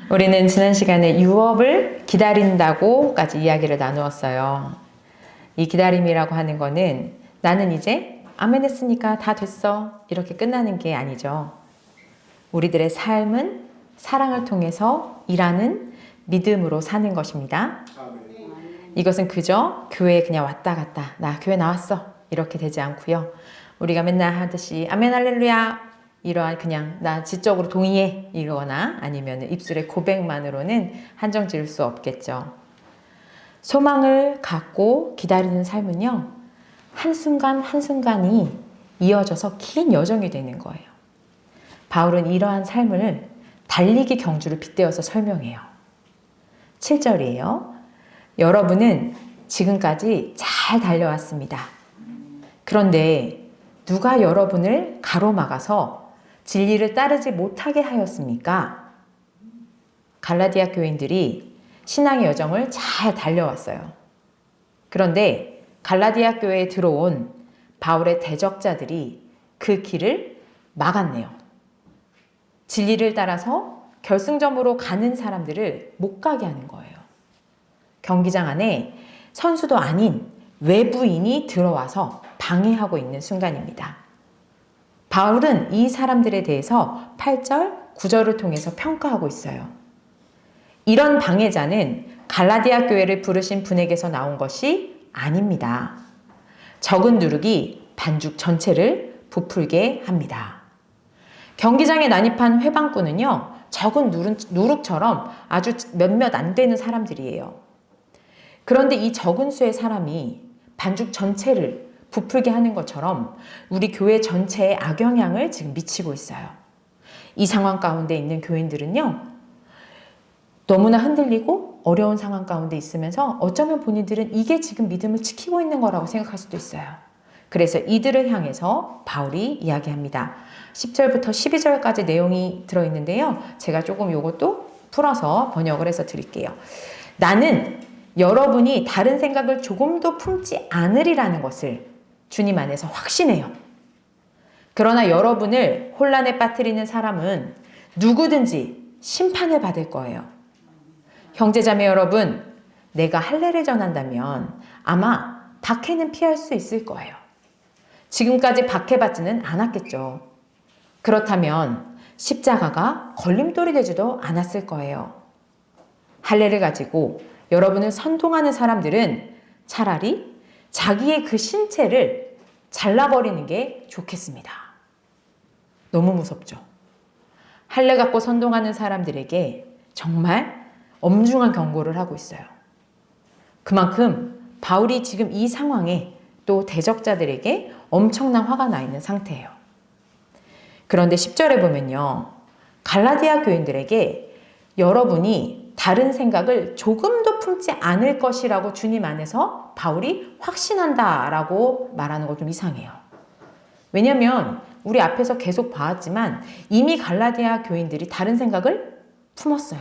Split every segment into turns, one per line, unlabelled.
우리는 지난 시간에 유업을 기다린다고까지 이야기를 나누었어요. 이 기다림이라고 하는 거는 나는 이제 아멘 했으니까 다 됐어 이렇게 끝나는 게 아니죠. 우리들의 삶은 사랑을 통해서 일하는 믿음으로 사는 것입니다. 이것은 그저 교회에 그냥 왔다 갔다 나 교회 나왔어 이렇게 되지 않고요. 우리가 맨날 하듯이 아멘 할렐루야 이러한 그냥 나 지적으로 동의해 이러거나 아니면 입술의 고백만으로는 한정 지을 수 없겠죠. 소망을 갖고 기다리는 삶은요, 한순간 한순간이 이어져서 긴 여정이 되는 거예요. 바울은 이러한 삶을 달리기 경주를 빗대어서 설명해요. 7절이에요. 여러분은 지금까지 잘 달려왔습니다. 그런데 누가 여러분을 가로막아서 진리를 따르지 못하게 하였습니까? 갈라디아 교인들이 신앙의 여정을 잘 달려왔어요. 그런데 갈라디아 교회에 들어온 바울의 대적자들이 그 길을 막았네요. 진리를 따라서 결승점으로 가는 사람들을 못 가게 하는 거예요. 경기장 안에 선수도 아닌 외부인이 들어와서 방해하고 있는 순간입니다. 바울은 이 사람들에 대해서 8절, 9절을 통해서 평가하고 있어요. 이런 방해자는 갈라디아 교회를 부르신 분에게서 나온 것이 아닙니다. 적은 누룩이 반죽 전체를 부풀게 합니다. 경기장에 난입한 회방꾼은요, 적은 누룩처럼 아주 몇몇 안 되는 사람들이에요. 그런데 이 적은 수의 사람이 반죽 전체를 부풀게 하는 것처럼 우리 교회 전체에 악영향을 지금 미치고 있어요. 이 상황 가운데 있는 교인들은요, 너무나 흔들리고 어려운 상황 가운데 있으면서 어쩌면 본인들은 이게 지금 믿음을 지키고 있는 거라고 생각할 수도 있어요. 그래서 이들을 향해서 바울이 이야기합니다. 10절부터 12절까지 내용이 들어있는데요. 제가 조금 이것도 풀어서 번역을 해서 드릴게요. 나는 여러분이 다른 생각을 조금도 품지 않으리라는 것을 주님 안에서 확신해요. 그러나 여러분을 혼란에 빠뜨리는 사람은 누구든지 심판을 받을 거예요. 형제자매 여러분, 내가 할례를 전한다면 아마 박해는 피할 수 있을 거예요. 지금까지 박해받지는 않았겠죠. 그렇다면 십자가가 걸림돌이 되지도 않았을 거예요. 할례를 가지고 여러분을 선동하는 사람들은 차라리 자기의 그 신체를 잘라버리는 게 좋겠습니다. 너무 무섭죠? 할례 갖고 선동하는 사람들에게 정말 엄중한 경고를 하고 있어요. 그만큼 바울이 지금 이 상황에 또 대적자들에게 엄청난 화가 나 있는 상태예요. 그런데 10절에 보면요, 갈라디아 교인들에게 여러분이 다른 생각을 조금도 품지 않을 것이라고 주님 안에서 바울이 확신한다라고 말하는 거 좀 이상해요. 왜냐하면 우리 앞에서 계속 봐왔지만 이미 갈라디아 교인들이 다른 생각을 품었어요.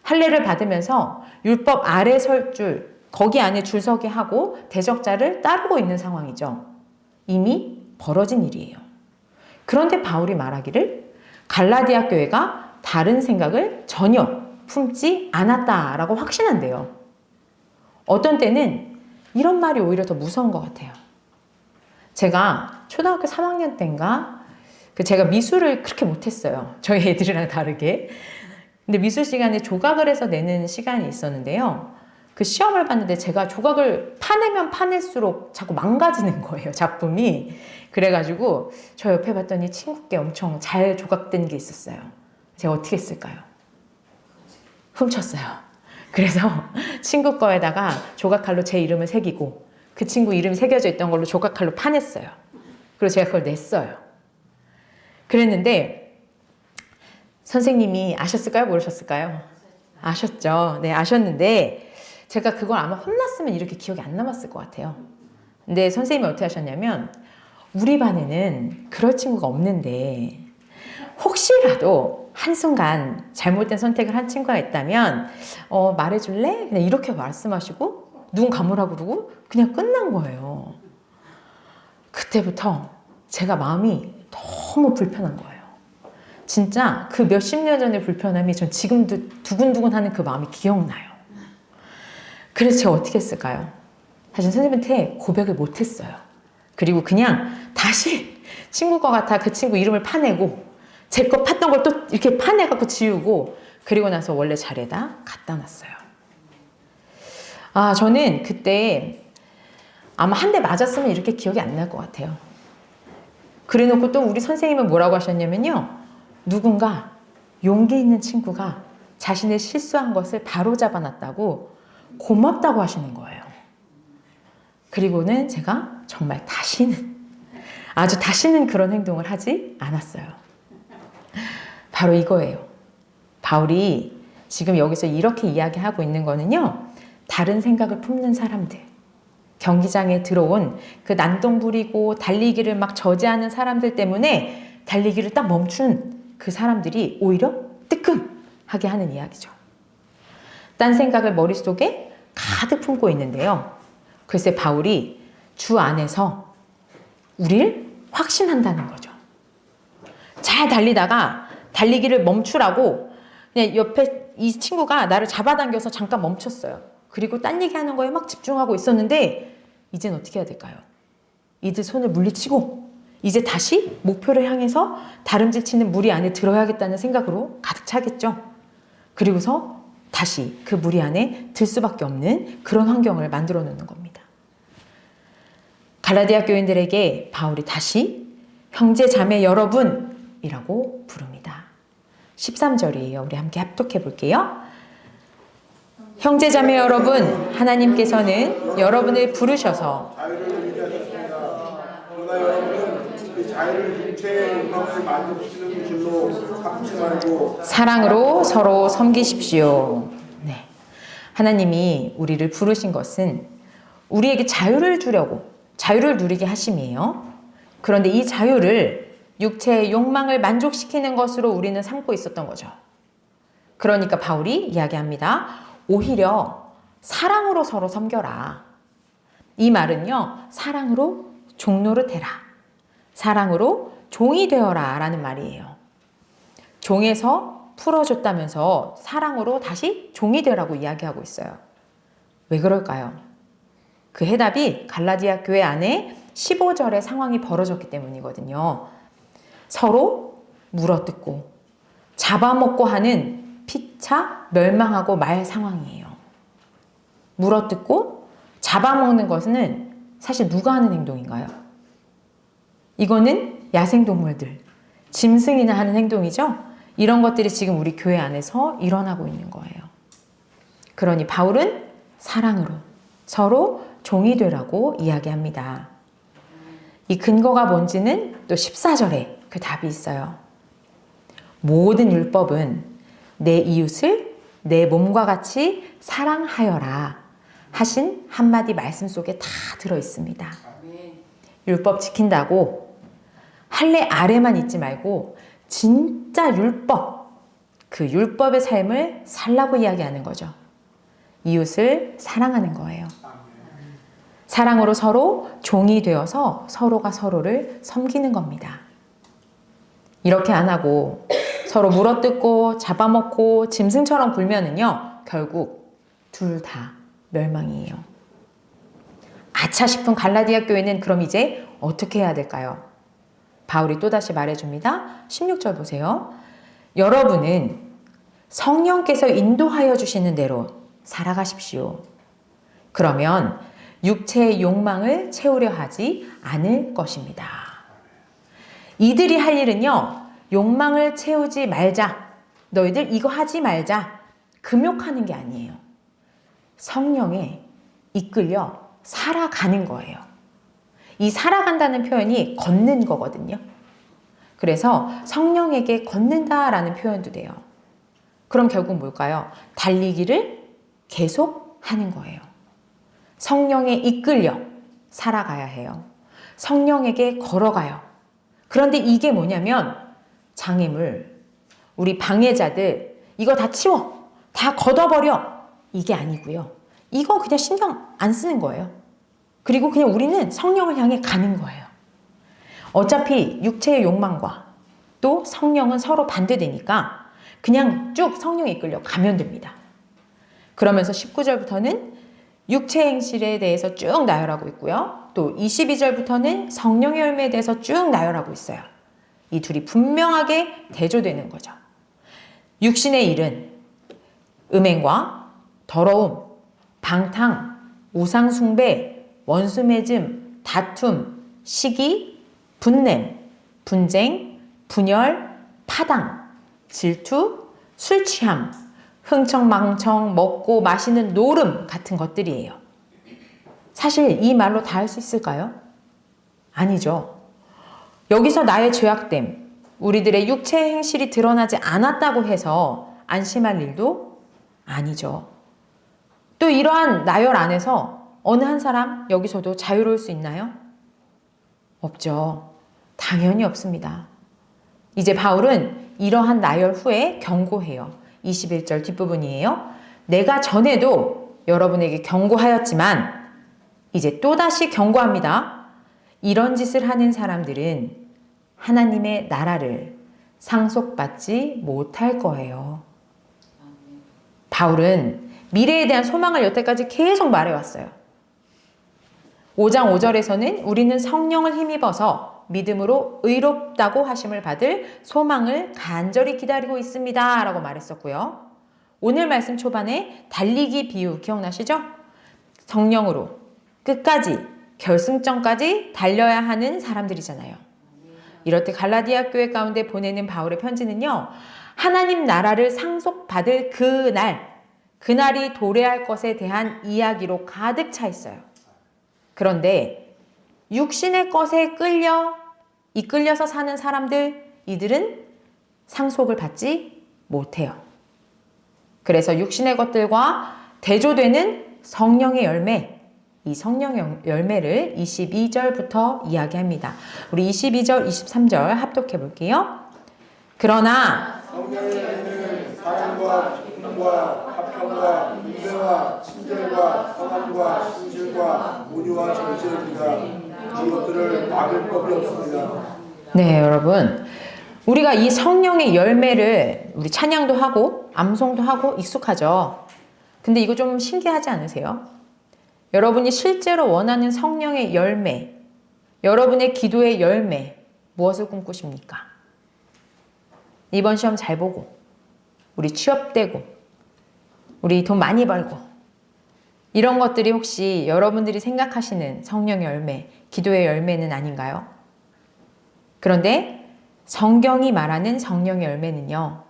할례를 받으면서 율법 아래 설 줄, 거기 안에 줄 서게 하고 대적자를 따르고 있는 상황이죠. 이미 벌어진 일이에요. 그런데 바울이 말하기를 갈라디아 교회가 다른 생각을 전혀 품지 않았다라고 확신한대요. 어떤 때는 이런 말이 오히려 더 무서운 것 같아요. 제가 초등학교 3학년 때인가 제가 미술을 그렇게 못했어요. 저희 애들이랑 다르게. 근데 미술 시간에 조각을 해서 내는 시간이 있었는데요. 그 시험을 봤는데 제가 조각을 파내면 파낼수록 자꾸 망가지는 거예요, 작품이. 그래가지고 저 옆에 봤더니 친구께 엄청 잘 조각된 게 있었어요. 제가 어떻게 했을까요? 훔쳤어요. 그래서 친구 거에다가 조각칼로 제 이름을 새기고 그 친구 이름이 새겨져 있던 걸로 조각칼로 파냈어요. 그리고 제가 그걸 냈어요. 그랬는데 선생님이 아셨을까요? 모르셨을까요? 아셨죠. 네, 아셨는데 제가 그걸 아마 혼났으면 이렇게 기억이 안 남았을 것 같아요. 근데 선생님이 어떻게 하셨냐면 우리 반에는 그럴 친구가 없는데 혹시라도 한순간 잘못된 선택을 한 친구가 있다면 말해줄래? 그냥 이렇게 말씀하시고 눈 감으라고 그러고 그냥 끝난 거예요. 그때부터 제가 마음이 너무 불편한 거예요. 진짜 그 몇십 년 전의 불편함이 전 지금도 두근두근 하는 그 마음이 기억나요. 그래서 제가 어떻게 했을까요? 사실 선생님한테 고백을 못했어요. 그리고 그냥 다시 친구가 같아 그 친구 이름을 파내고 제 거 팠던 걸 또 이렇게 파내갖고 지우고 그리고 나서 원래 자리에다 갖다 놨어요. 저는 그때 아마 한 대 맞았으면 이렇게 기억이 안 날 것 같아요. 그래놓고 또 우리 선생님은 뭐라고 하셨냐면요. 누군가 용기 있는 친구가 자신의 실수한 것을 바로 잡아놨다고 고맙다고 하시는 거예요. 그리고는 제가 정말 다시는 그런 행동을 하지 않았어요. 바로 이거예요. 바울이 지금 여기서 이렇게 이야기하고 있는 거는요. 다른 생각을 품는 사람들, 경기장에 들어온 그 난동 부리고 달리기를 막 저지하는 사람들 때문에 달리기를 딱 멈춘 그 사람들이 오히려 뜨끔하게 하는 이야기죠. 딴 생각을 머릿속에 가득 품고 있는데요. 글쎄 바울이 주 안에서 우릴 확신한다는 거죠. 잘 달리다가 달리기를 멈추라고 그냥 옆에 이 친구가 나를 잡아당겨서 잠깐 멈췄어요. 그리고 딴 얘기하는 거에 막 집중하고 있었는데 이젠 어떻게 해야 될까요? 이들 손을 물리치고 이제 다시 목표를 향해서 다름질 치는 무리 안에 들어야겠다는 생각으로 가득 차겠죠. 그리고서 다시 그 무리 안에 들 수밖에 없는 그런 환경을 만들어 놓는 겁니다. 갈라디아 교인들에게 바울이 다시 형제 자매 여러분이라고 부릅니다. 13절이에요. 우리 함께 합독해 볼게요. 형제 자매 여러분, 하나님께서는 여러분을 부르셔서 사랑으로 서로 섬기십시오. 네. 하나님이 우리를 부르신 것은 우리에게 자유를 주려고 자유를 누리게 하심이에요. 그런데 이 자유를 육체의 욕망을 만족시키는 것으로 우리는 삼고 있었던 거죠. 그러니까 바울이 이야기합니다. 오히려 사랑으로 서로 섬겨라. 이 말은요. 사랑으로 종노릇해라. 사랑으로 종이 되어라 라는 말이에요. 종에서 풀어줬다면서 사랑으로 다시 종이 되라고 이야기하고 있어요. 왜 그럴까요? 그 해답이 갈라디아 교회 안에 15절의 상황이 벌어졌기 때문이거든요. 서로 물어뜯고 잡아먹고 하는 피차 멸망하고 말 상황이에요. 물어뜯고 잡아먹는 것은 사실 누가 하는 행동인가요? 이거는 야생동물들, 짐승이나 하는 행동이죠. 이런 것들이 지금 우리 교회 안에서 일어나고 있는 거예요. 그러니 바울은 사랑으로 서로 종이 되라고 이야기합니다. 이 근거가 뭔지는 또 14절에 그 답이 있어요. 모든 율법은 내 이웃을 내 몸과 같이 사랑하여라 하신 한마디 말씀 속에 다 들어있습니다. 율법 지킨다고 할래 아래만 있지 말고 진짜 율법, 그 율법의 삶을 살라고 이야기하는 거죠. 이웃을 사랑하는 거예요. 사랑으로 서로 종이 되어서 서로가 서로를 섬기는 겁니다. 이렇게 안 하고 서로 물어뜯고 잡아먹고 짐승처럼 굴면은요, 결국 둘 다 멸망이에요. 아차 싶은 갈라디아 교회는 그럼 이제 어떻게 해야 될까요? 바울이 또다시 말해줍니다. 16절 보세요. 여러분은 성령께서 인도하여 주시는 대로 살아가십시오. 그러면 육체의 욕망을 채우려 하지 않을 것입니다. 이들이 할 일은요, 욕망을 채우지 말자, 너희들 이거 하지 말자, 금욕하는 게 아니에요. 성령에 이끌려 살아가는 거예요. 이 살아간다는 표현이 걷는 거거든요. 그래서 성령에게 걷는다라는 표현도 돼요. 그럼 결국 뭘까요? 달리기를 계속 하는 거예요. 성령에 이끌려 살아가야 해요. 성령에게 걸어가요. 그런데 이게 뭐냐면 장애물, 우리 방해자들 이거 다 치워, 다 걷어버려 이게 아니고요. 이거 그냥 신경 안 쓰는 거예요. 그리고 그냥 우리는 성령을 향해 가는 거예요. 어차피 육체의 욕망과 또 성령은 서로 반대되니까 그냥 쭉 성령에 이끌려 가면 됩니다. 그러면서 19절부터는 육체 행실에 대해서 쭉 나열하고 있고요. 또 22절부터는 성령의 열매에 대해서 쭉 나열하고 있어요. 이 둘이 분명하게 대조되는 거죠. 육신의 일은 음행과 더러움, 방탕, 우상숭배, 원수매즘, 다툼, 시기, 분냄, 분쟁, 분열, 파당, 질투, 술 취함, 흥청망청 먹고 마시는 노름 같은 것들이에요. 사실 이 말로 다 할 수 있을까요? 아니죠. 여기서 나의 죄악됨, 우리들의 육체 행실이 드러나지 않았다고 해서 안심할 일도 아니죠. 또 이러한 나열 안에서 어느 한 사람 여기서도 자유로울 수 있나요? 없죠. 당연히 없습니다. 이제 바울은 이러한 나열 후에 경고해요. 21절 뒷부분이에요. 내가 전에도 여러분에게 경고하였지만 이제 또다시 경고합니다. 이런 짓을 하는 사람들은 하나님의 나라를 상속받지 못할 거예요. 바울은 미래에 대한 소망을 여태까지 계속 말해왔어요. 5장 5절에서는 우리는 성령을 힘입어서 믿음으로 의롭다고 하심을 받을 소망을 간절히 기다리고 있습니다. 라고 말했었고요. 오늘 말씀 초반에 달리기 비유 기억나시죠? 성령으로 끝까지 결승점까지 달려야 하는 사람들이잖아요. 이럴 때 갈라디아 교회 가운데 보내는 바울의 편지는요. 하나님 나라를 상속받을 그날이 도래할 것에 대한 이야기로 가득 차 있어요. 그런데 육신의 것에 이끌려서 사는 사람들, 이들은 상속을 받지 못해요. 그래서 육신의 것들과 대조되는 성령의 열매, 이 성령의 열매를 22절부터 이야기합니다. 우리 22절, 23절 합독해 볼게요. 그러나
성령의 열매는 사랑과 기쁨과 화평과 인내와 친절과 선함과 신실과 온유와 절제입니다. 이것들을 막을 법이 없습니다.
네, 여러분. 우리가 이 성령의 열매를 우리 찬양도 하고 암송도 하고 익숙하죠. 근데 이거 좀 신기하지 않으세요? 여러분이 실제로 원하는 성령의 열매, 여러분의 기도의 열매, 무엇을 꿈꾸십니까? 이번 시험 잘 보고, 우리 취업되고, 우리 돈 많이 벌고, 이런 것들이 혹시 여러분들이 생각하시는 성령의 열매, 기도의 열매는 아닌가요? 그런데 성경이 말하는 성령의 열매는요,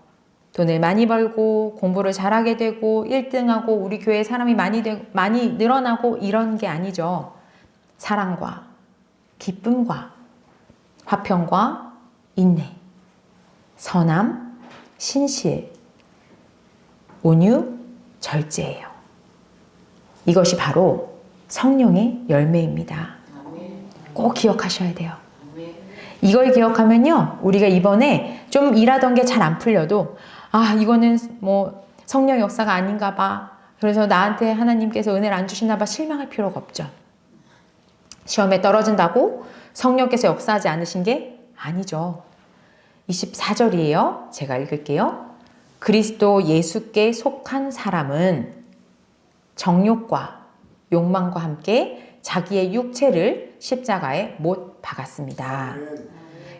돈을 많이 벌고 공부를 잘하게 되고 1등하고 우리 교회에 사람이 많이 늘어나고 이런 게 아니죠. 사랑과 기쁨과 화평과 인내, 선함, 신실, 온유, 절제예요. 이것이 바로 성령의 열매입니다. 꼭 기억하셔야 돼요. 이걸 기억하면요, 우리가 이번에 좀 일하던 게 잘 안 풀려도 이거는 뭐 성령 역사가 아닌가 봐. 그래서 나한테 하나님께서 은혜를 안 주시나 봐. 실망할 필요가 없죠. 시험에 떨어진다고 성령께서 역사하지 않으신 게 아니죠. 24절이에요. 제가 읽을게요. 그리스도 예수께 속한 사람은 정욕과 욕망과 함께 자기의 육체를 십자가에 못 박았습니다.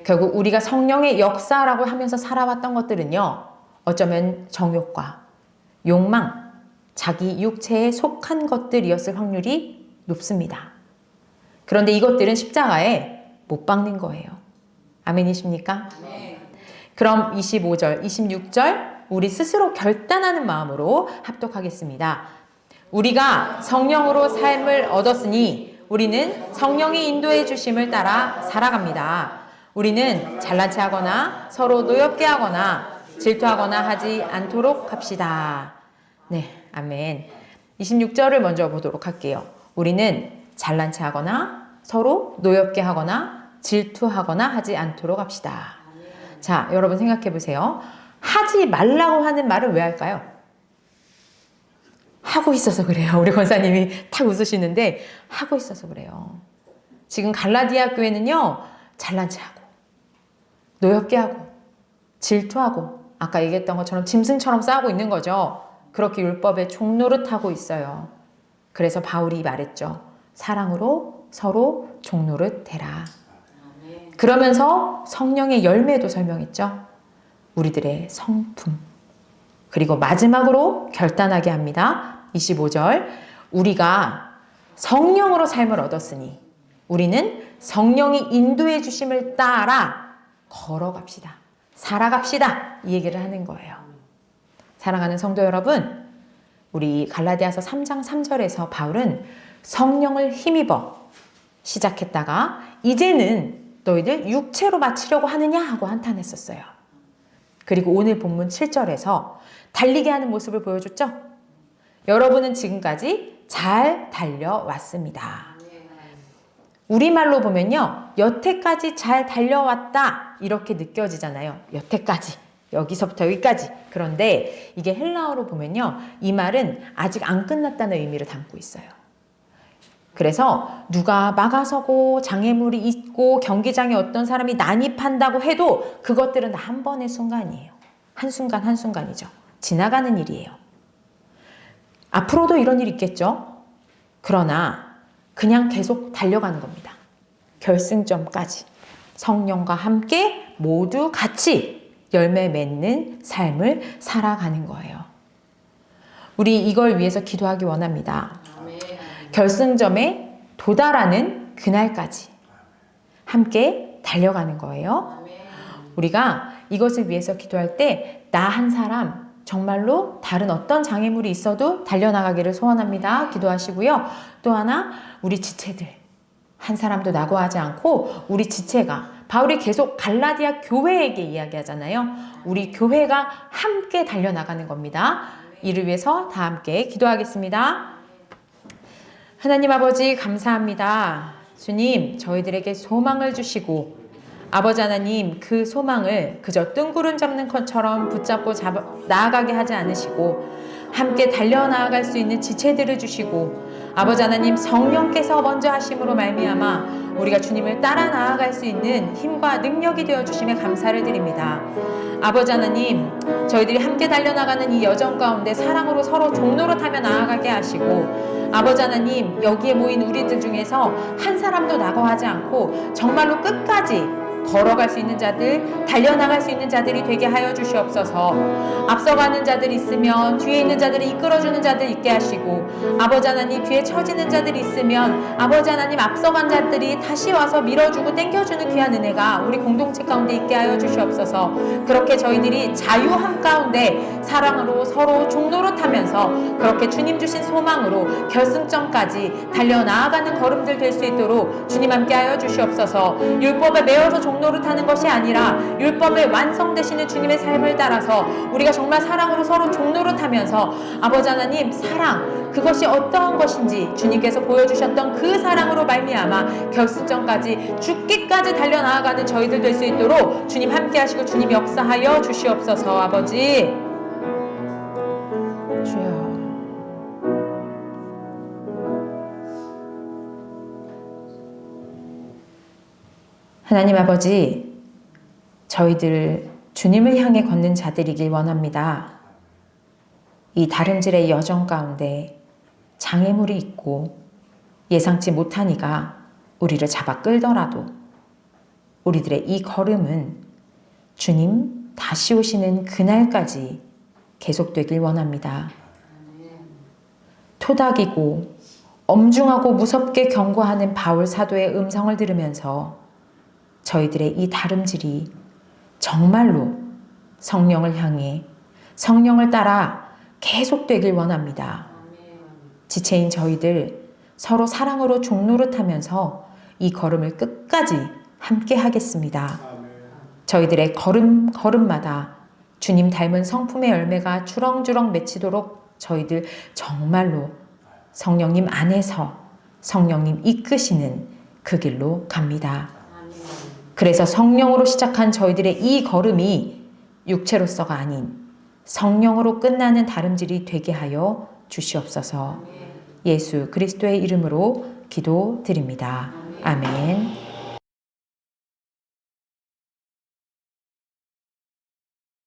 결국 우리가 성령의 역사라고 하면서 살아왔던 것들은요, 어쩌면 정욕과 욕망, 자기 육체에 속한 것들이었을 확률이 높습니다. 그런데 이것들은 십자가에 못 박는 거예요. 아멘이십니까? 그럼 25절, 26절 우리 스스로 결단하는 마음으로 합독하겠습니다. 우리가 성령으로 삶을 얻었으니 우리는 성령이 인도해 주심을 따라 살아갑니다. 우리는 잘난 체 하거나 서로 노엽게 하거나 질투하거나 하지 않도록 합시다. 네, 아멘. 26절을 먼저 보도록 할게요. 우리는 잘난 체 하거나 서로 노엽게 하거나 질투하거나 하지 않도록 합시다. 자, 여러분 생각해 보세요. 하지 말라고 하는 말을 왜 할까요? 하고 있어서 그래요. 우리 권사님이 탁 웃으시는데 하고 있어서 그래요. 지금 갈라디아 교회는요, 잘난 체 하고 노엽게 하고 질투하고 아까 얘기했던 것처럼 짐승처럼 싸우고 있는 거죠. 그렇게 율법의 종노릇하고 있어요. 그래서 바울이 말했죠. 사랑으로 서로 종노릇해라. 그러면서 성령의 열매도 설명했죠. 우리들의 성품. 그리고 마지막으로 결단하게 합니다. 25절. 우리가 성령으로 삶을 얻었으니 우리는 성령이 인도해 주심을 따라 걸어갑시다. 살아갑시다. 이 얘기를 하는 거예요. 사랑하는 성도 여러분, 우리 갈라디아서 3장 3절에서 바울은 성령을 힘입어 시작했다가 이제는 너희들 육체로 마치려고 하느냐 하고 한탄했었어요. 그리고 오늘 본문 7절에서 달리게 하는 모습을 보여줬죠. 여러분은 지금까지 잘 달려왔습니다. 우리말로 보면요. 여태까지 잘 달려왔다 이렇게 느껴지잖아요. 여태까지. 여기서부터 여기까지. 그런데 이게 헬라어로 보면요. 이 말은 아직 안 끝났다는 의미를 담고 있어요. 그래서 누가 막아서고 장애물이 있고 경기장에 어떤 사람이 난입한다고 해도 그것들은 다 한 번의 순간이에요. 한순간 한순간이죠. 지나가는 일이에요. 앞으로도 이런 일이 있겠죠. 그러나 그냥 계속 달려가는 겁니다. 결승점까지 성령과 함께 모두 같이 열매 맺는 삶을 살아가는 거예요. 우리 이걸 위해서 기도하기 원합니다. 결승점에 도달하는 그날까지 함께 달려가는 거예요. 우리가 이것을 위해서 기도할 때 나 한 사람 정말로 다른 어떤 장애물이 있어도 달려나가기를 소원합니다. 기도하시고요. 또 하나 우리 지체들 한 사람도 낙오하지 않고 우리 지체가 바울이 계속 갈라디아 교회에게 이야기하잖아요. 우리 교회가 함께 달려나가는 겁니다. 이를 위해서 다 함께 기도하겠습니다. 하나님 아버지 감사합니다. 주님 저희들에게 소망을 주시고 아버지 하나님 그 소망을 그저 뜬구름 잡는 것처럼 붙잡고 나아가게 하지 않으시고 함께 달려나아갈 수 있는 지체들을 주시고 아버지 하나님 성령께서 먼저 하심으로 말미암아 우리가 주님을 따라 나아갈 수 있는 힘과 능력이 되어 주심에 감사를 드립니다. 아버지 하나님 저희들이 함께 달려나가는 이 여정 가운데 사랑으로 서로 종노릇하며 나아가게 하시고 아버지 하나님 여기에 모인 우리들 중에서 한 사람도 낙오하지 않고 정말로 끝까지 걸어갈 수 있는 자들, 달려나갈 수 있는 자들이 되게 하여 주시옵소서. 앞서가는 자들 있으면 뒤에 있는 자들을 이끌어주는 자들 있게 하시고 아버지 하나님 뒤에 처지는 자들이 있으면 아버지 하나님 앞서간 자들이 다시 와서 밀어주고 땡겨주는 귀한 은혜가 우리 공동체 가운데 있게 하여 주시옵소서. 그렇게 저희들이 자유함 가운데 사랑으로 서로 종노릇하면서 그렇게 주님 주신 소망으로 결승점까지 달려나아가는 걸음들 될 수 있도록 주님 함께 하여 주시옵소서. 율법에 매여서 종노릇하는 것이 아니라 율법에 완성되시는 주님의 삶을 따라서 우리가 정말 사랑으로 서로 종노릇하면서 아버지 하나님 사랑 그것이 어떠한 것인지 주님께서 보여주셨던 그 사랑으로 말미암아 결승점까지 죽기까지 달려나아가는 저희들 될 수 있도록 주님 함께 하시고 주님 역사하여 주시옵소서. 아버지 주여 하나님 아버지 저희들 주님을 향해 걷는 자들이길 원합니다. 이 다름질의 여정 가운데 장애물이 있고 예상치 못한 이가 우리를 잡아 끌더라도 우리들의 이 걸음은 주님 다시 오시는 그날까지 계속되길 원합니다. 토닥이고 엄중하고 무섭게 경고하는 바울 사도의 음성을 들으면서 저희들의 이 다름질이 정말로 성령을 향해 성령을 따라 계속되길 원합니다. 지체인 저희들 서로 사랑으로 종노릇하면서 이 걸음을 끝까지 함께 하겠습니다. 저희들의 걸음마다 주님 닮은 성품의 열매가 주렁주렁 맺히도록 저희들 정말로 성령님 안에서 성령님 이끄시는 그 길로 갑니다. 그래서 성령으로 시작한 저희들의 이 걸음이 육체로서가 아닌 성령으로 끝나는 다름질이 되게 하여 주시옵소서. 예수 그리스도의 이름으로 기도드립니다. 아멘.